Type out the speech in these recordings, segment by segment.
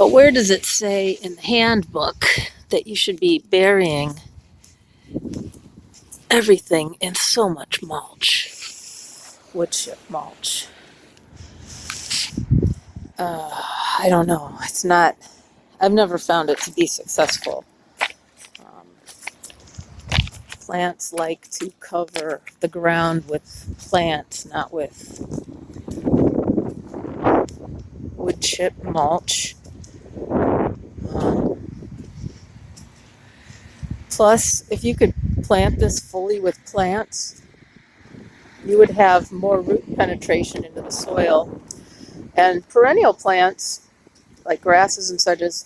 But where does it say in the handbook that you should be burying everything in so much mulch? Wood chip mulch. I don't know. It's not, I've never found it to be successful. Plants like to cover the ground with plants, not with wood chip mulch. Plus, if you could plant this fully with plants, you would have more root penetration into the soil. And perennial plants, like grasses and sedges,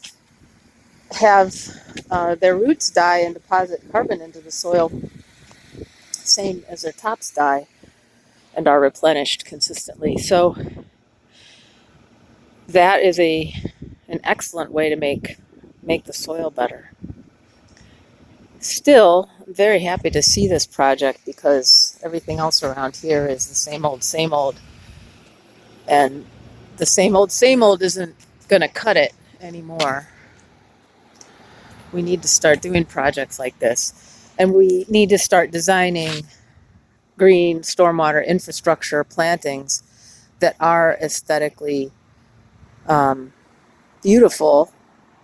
have their roots die and deposit carbon into the soil, same as their tops die and are replenished consistently. So that is an excellent way to make the soil better. Still, I'm very happy to see this project because everything else around here is the same old. And the same old isn't going to cut it anymore. We need to start doing projects like this. And we need to start designing green stormwater infrastructure plantings that are aesthetically beautiful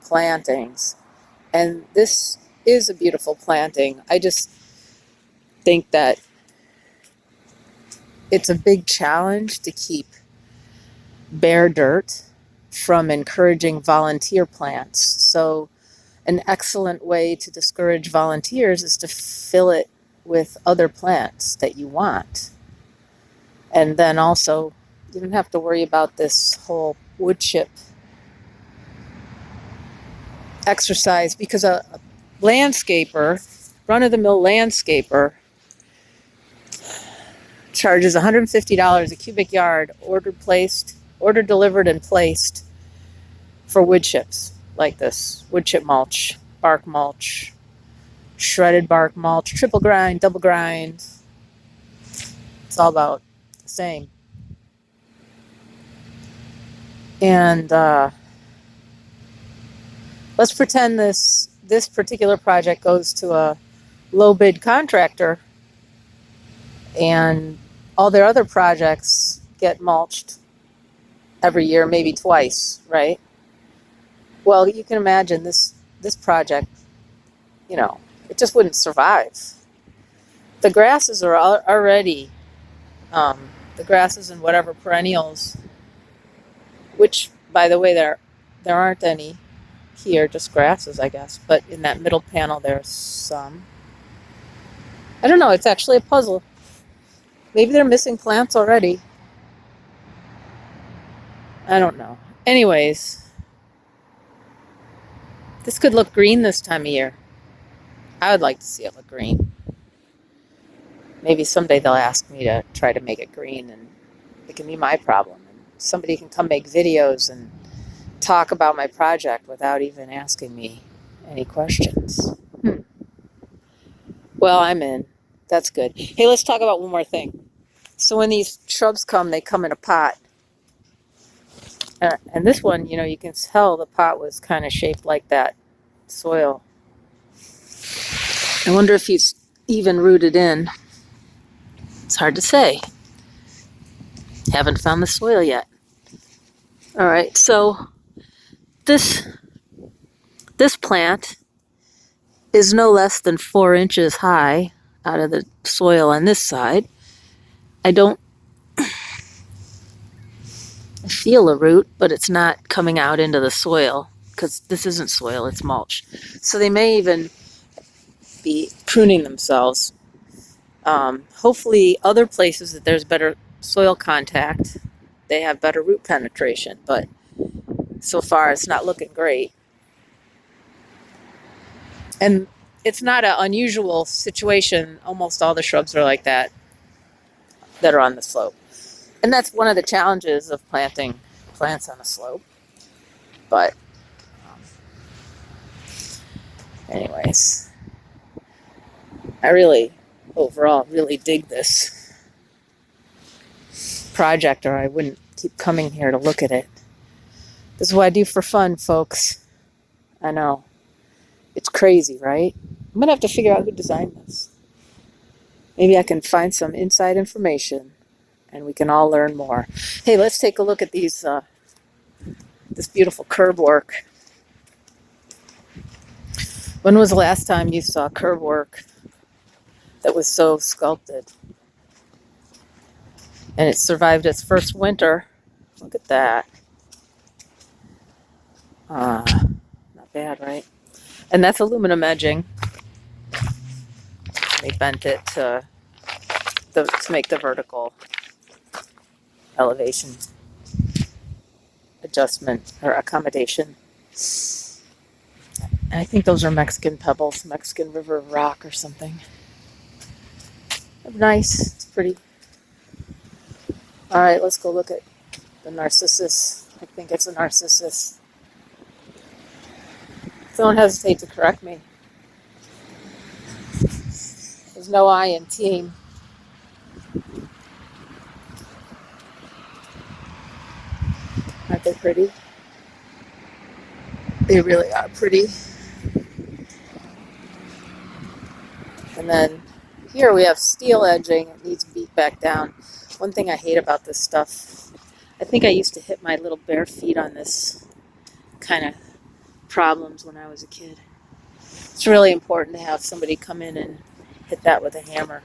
plantings. And this is a beautiful planting. I just think that it's a big challenge to keep bare dirt from encouraging volunteer plants. So an excellent way to discourage volunteers is to fill it with other plants that you want. And then also, you don't have to worry about this whole wood chip exercise because a landscaper, run-of-the-mill landscaper, charges $150 a cubic yard, ordered, delivered, and placed for wood chips like this. Wood chip mulch, bark mulch, shredded bark mulch, triple grind, double grind. It's all about the same. And let's pretend this particular project goes to a low bid contractor and all their other projects get mulched every year, maybe twice, right? Well, you can imagine this project, it just wouldn't survive. The grasses are already, the grasses and whatever perennials, which, by the way, there aren't any here, just grasses, I guess. But in that middle panel, there's some. I don't know. It's actually a puzzle. Maybe they're missing plants already. I don't know. Anyways, this could look green this time of year. I would like to see it look green. Maybe someday they'll ask me to try to make it green, and it can be my problem. And somebody can come make videos and talk about my project without even asking me any questions. Well, I'm in. That's good. Hey, let's talk about one more thing. So when these shrubs come, they come in a pot. And this one, you can tell the pot was kind of shaped like that soil. I wonder if he's even rooted in. It's hard to say. Haven't found the soil yet. All right, so this plant is no less than 4 inches high out of the soil on this side. I feel a root, but it's not coming out into the soil because this isn't soil, it's mulch. So they may even be pruning themselves. Hopefully other places that there's better soil contact, they have better root penetration, but so far it's not looking great. And it's not an unusual situation. Almost all the shrubs are like that are on the slope. And that's one of the challenges of planting plants on a slope. But anyways, I overall really dig this project, or I wouldn't keep coming here to look at it. This is what I do for fun, folks. I know. It's crazy, right? I'm going to have to figure out who designed this. Maybe I can find some inside information and we can all learn more. Hey, let's take a look at these, this beautiful curb work. When was the last time you saw curb work that was so sculpted? And it survived its first winter. Look at that. Not bad, right? And that's aluminum edging. They bent it to make the vertical elevation adjustment or accommodation. I think those are Mexican pebbles, Mexican river rock or something. Nice. It's pretty. All right, let's go look at the narcissus. I think it's a narcissus. Don't hesitate to correct me. There's no I in team. Aren't they pretty? They really are pretty. And then here we have steel edging. It needs beat back down. One thing I hate about this stuff, I think I used to hit my little bare feet on this kind of problems when I was a kid. It's really important to have somebody come in and hit that with a hammer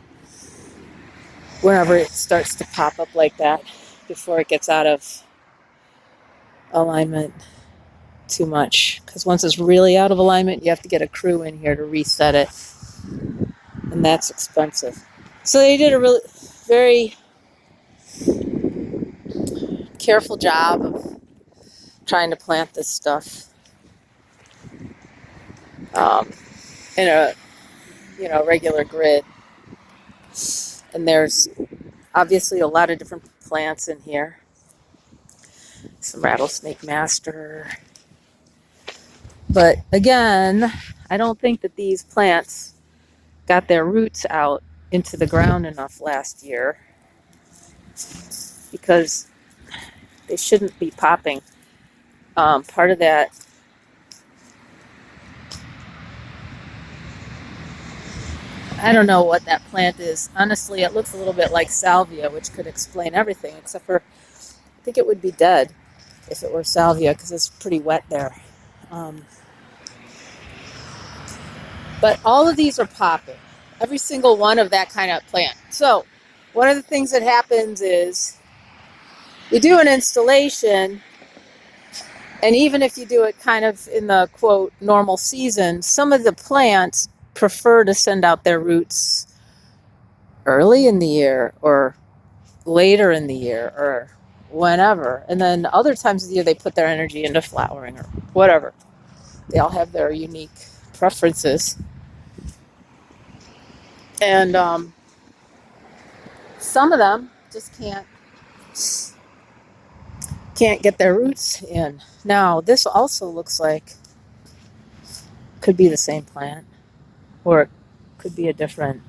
whenever it starts to pop up like that before it gets out of alignment too much. Because once it's really out of alignment, you have to get a crew in here to reset it. And that's expensive. So they did a really very careful job of trying to plant this stuff in a regular grid. And there's obviously a lot of different plants in here. Some rattlesnake master. But again, I don't think that these plants got their roots out into the ground enough last year because they shouldn't be popping. Part of that, I don't know what that plant is. Honestly, it looks a little bit like salvia, which could explain everything, except for I think it would be dead if it were salvia because it's pretty wet there. But all of these are popping. Every single one of that kind of plant. So one of the things that happens is you do an installation, and even if you do it kind of in the, quote, normal season, some of the plants prefer to send out their roots early in the year or later in the year or whenever. And then other times of the year, they put their energy into flowering or whatever. They all have their unique preferences. And some of them just can't get their roots in. Now, this also looks like could be the same plant, or it could be a different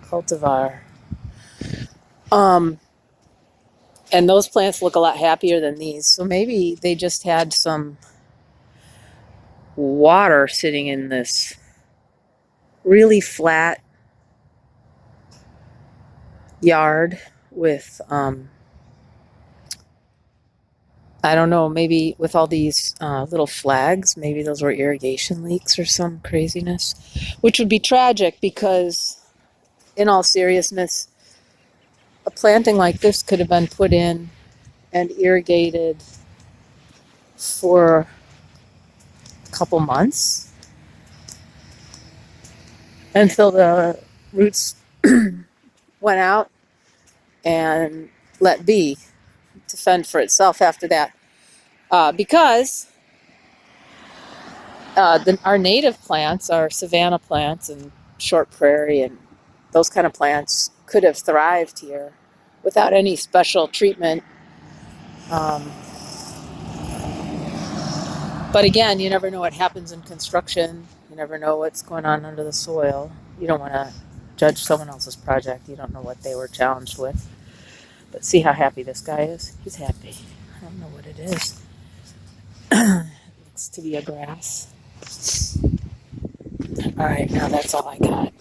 cultivar. And those plants look a lot happier than these. So maybe they just had some water sitting in this really flat yard with I don't know, maybe with all these little flags, maybe those were irrigation leaks or some craziness, which would be tragic because, in all seriousness, a planting like this could have been put in and irrigated for a couple months until the roots went out and let be to fend for itself after that. Because our native plants, our savanna plants and short prairie and those kind of plants could have thrived here without any special treatment. But again, you never know what happens in construction. You never know what's going on under the soil. You don't want to judge someone else's project. You don't know what they were challenged with. But see how happy this guy is? He's happy. I don't know what it is. Looks to be a grass. All right, now that's all I got.